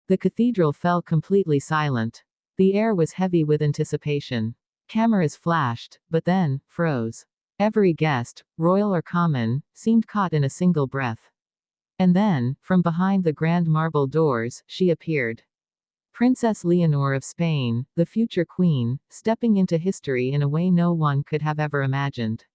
The cathedral fell completely silent. The air was heavy with anticipation. Cameras flashed, but then, froze. Every guest, royal or common, seemed caught in a single breath. And then, from behind the grand marble doors, she appeared. Princess Leonor of Spain, the future queen, stepping into history in a way no one could have ever imagined.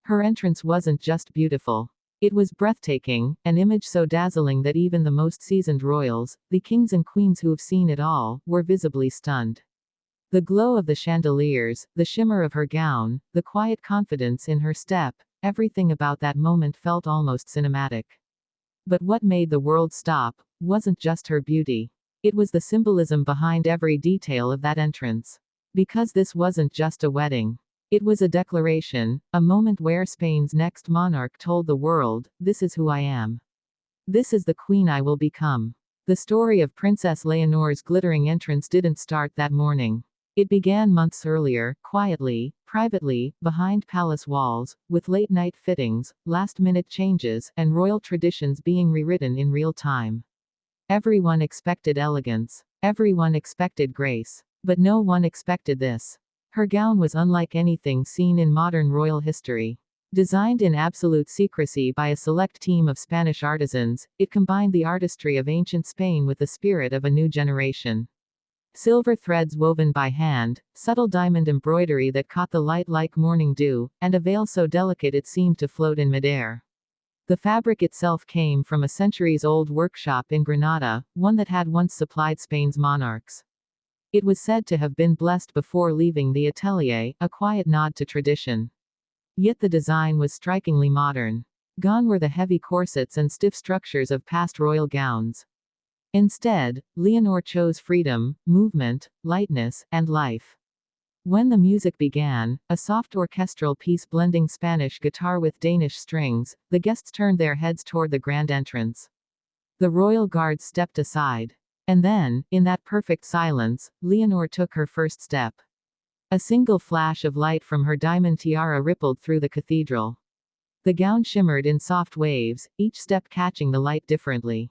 Her entrance wasn't just beautiful. It was breathtaking, an image so dazzling that even the most seasoned royals, the kings and queens who've seen it all, were visibly stunned. The glow of the chandeliers, the shimmer of her gown, the quiet confidence in her step, everything about that moment felt almost cinematic. But what made the world stop wasn't just her beauty. It was the symbolism behind every detail of that entrance. Because this wasn't just a wedding. It was a declaration, a moment where Spain's next monarch told the world, "This is who I am. This is the queen I will become." The story of Princess Leonor's glittering entrance didn't start that morning. It began months earlier, quietly, privately, behind palace walls, with late-night fittings, last-minute changes, and royal traditions being rewritten in real time. Everyone expected elegance. Everyone expected grace. But no one expected this. Her gown was unlike anything seen in modern royal history. Designed in absolute secrecy by a select team of Spanish artisans, it combined the artistry of ancient Spain with the spirit of a new generation. Silver threads woven by hand, subtle diamond embroidery that caught the light like morning dew, and a veil so delicate it seemed to float in midair. The fabric itself came from a centuries-old workshop in Granada, one that had once supplied Spain's monarchs. It was said to have been blessed before leaving the atelier, a quiet nod to tradition. Yet the design was strikingly modern. Gone were the heavy corsets and stiff structures of past royal gowns. Instead, Leonor chose freedom, movement, lightness, and life. When the music began, a soft orchestral piece blending Spanish guitar with Danish strings, the guests turned their heads toward the grand entrance. The royal guards stepped aside. And then, in that perfect silence, Leonor took her first step. A single flash of light from her diamond tiara rippled through the cathedral. The gown shimmered in soft waves, each step catching the light differently.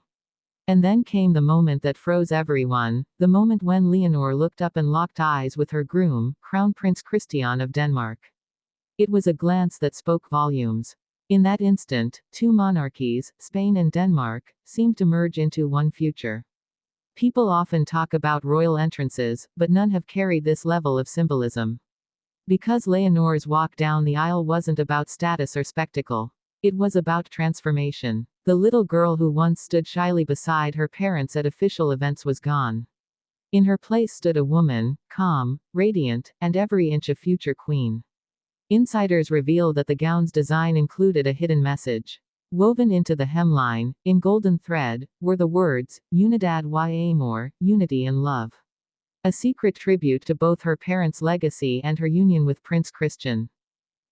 And then came the moment that froze everyone, the moment when Leonor looked up and locked eyes with her groom, Crown Prince Christian of Denmark. It was a glance that spoke volumes. In that instant, two monarchies, Spain and Denmark, seemed to merge into one future. People often talk about royal entrances, but none have carried this level of symbolism. Because Leonor's walk down the aisle wasn't about status or spectacle. It was about transformation. The little girl who once stood shyly beside her parents at official events was gone. In her place stood a woman, calm, radiant, and every inch a future queen. Insiders reveal that the gown's design included a hidden message. Woven into the hemline, in golden thread, were the words, Unidad y Amor, unity and love. A secret tribute to both her parents' legacy and her union with Prince Christian.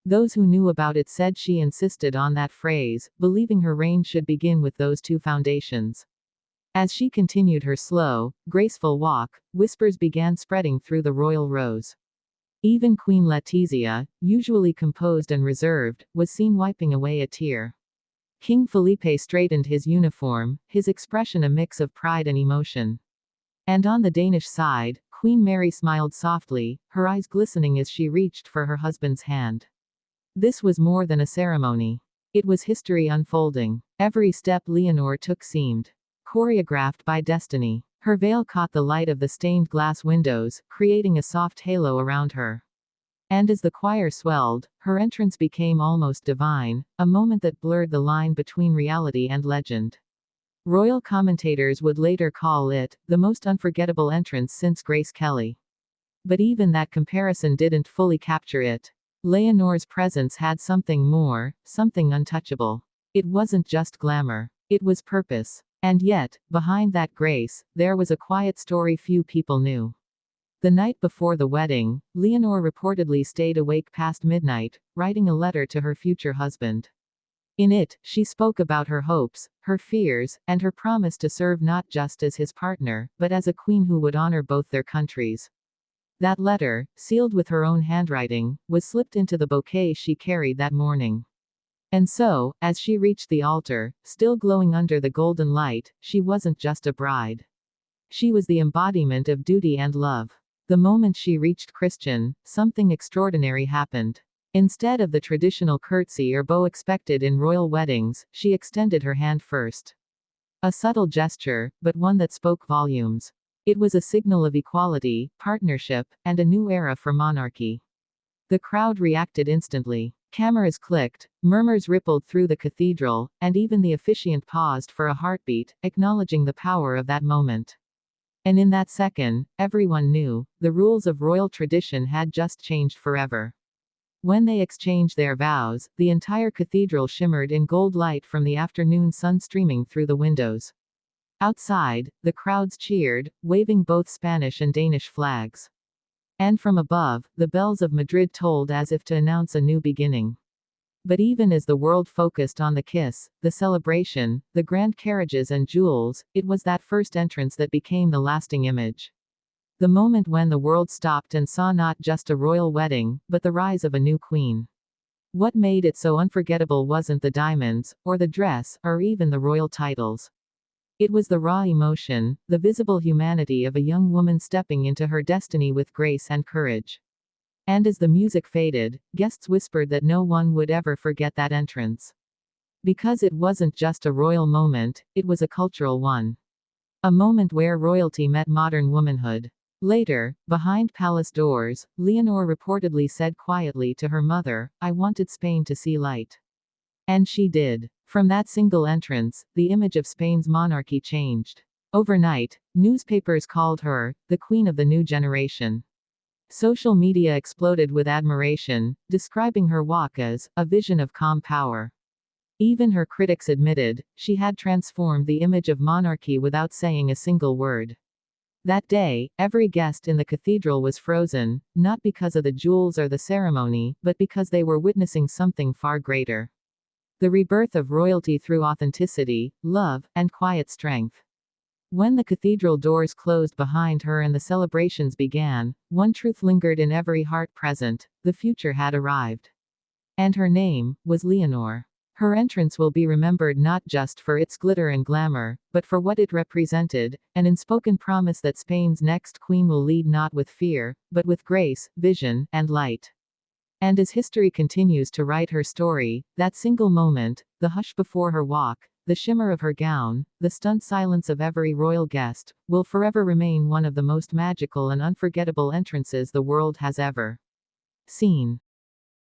Those who knew about it said she insisted on that phrase, believing her reign should begin with those two foundations. As she continued her slow, graceful walk, whispers began spreading through the royal rows. Even Queen Letizia, usually composed and reserved, was seen wiping away a tear. King Felipe straightened his uniform, his expression a mix of pride and emotion. And on the Danish side, Queen Mary smiled softly, her eyes glistening as she reached for her husband's hand. This was more than a ceremony. It was history unfolding. Every step Leonor took seemed choreographed by destiny. Her veil caught the light of the stained glass windows, creating a soft halo around her. And as the choir swelled, her entrance became almost divine, a moment that blurred the line between reality and legend. Royal commentators would later call it the most unforgettable entrance since Grace Kelly. But even that comparison didn't fully capture it. Leonor's presence had something more, something untouchable. It wasn't just glamour. It was purpose. And yet, behind that grace, there was a quiet story few people knew. The night before the wedding, Leonor reportedly stayed awake past midnight, writing a letter to her future husband. In it, she spoke about her hopes, her fears, and her promise to serve not just as his partner, but as a queen who would honor both their countries. That letter, sealed with her own handwriting, was slipped into the bouquet she carried that morning. And so, as she reached the altar, still glowing under the golden light, she wasn't just a bride. She was the embodiment of duty and love. The moment she reached Christian, something extraordinary happened. Instead of the traditional curtsy or bow expected in royal weddings, she extended her hand first. A subtle gesture, but one that spoke volumes. It was a signal of equality, partnership, and a new era for monarchy. The crowd reacted instantly. Cameras clicked, murmurs rippled through the cathedral, and even the officiant paused for a heartbeat, acknowledging the power of that moment. And in that second, everyone knew, the rules of royal tradition had just changed forever. When they exchanged their vows, the entire cathedral shimmered in gold light from the afternoon sun streaming through the windows. Outside, the crowds cheered, waving both Spanish and Danish flags. And from above, the bells of Madrid tolled as if to announce a new beginning. But even as the world focused on the kiss, the celebration, the grand carriages and jewels, it was that first entrance that became the lasting image. The moment when the world stopped and saw not just a royal wedding, but the rise of a new queen. What made it so unforgettable wasn't the diamonds, or the dress, or even the royal titles. It was the raw emotion, the visible humanity of a young woman stepping into her destiny with grace and courage. And as the music faded, guests whispered that no one would ever forget that entrance. Because it wasn't just a royal moment, it was a cultural one. A moment where royalty met modern womanhood. Later, behind palace doors, Leonor reportedly said quietly to her mother, "I wanted Spain to see light." And she did. From that single entrance, the image of Spain's monarchy changed. Overnight, newspapers called her the queen of the new generation. Social media exploded with admiration, describing her walk as a vision of calm power. Even her critics admitted she had transformed the image of monarchy without saying a single word. That day, every guest in the cathedral was frozen, not because of the jewels or the ceremony, but because they were witnessing something far greater. The rebirth of royalty through authenticity, love, and quiet strength. When the cathedral doors closed behind her and the celebrations began, one truth lingered in every heart present: the future had arrived. And her name was Leonor. Her entrance will be remembered not just for its glitter and glamour, but for what it represented, an unspoken promise that Spain's next queen will lead not with fear, but with grace, vision, and light. And as history continues to write her story, that single moment, the hush before her walk, the shimmer of her gown, the stunned silence of every royal guest, will forever remain one of the most magical and unforgettable entrances the world has ever seen.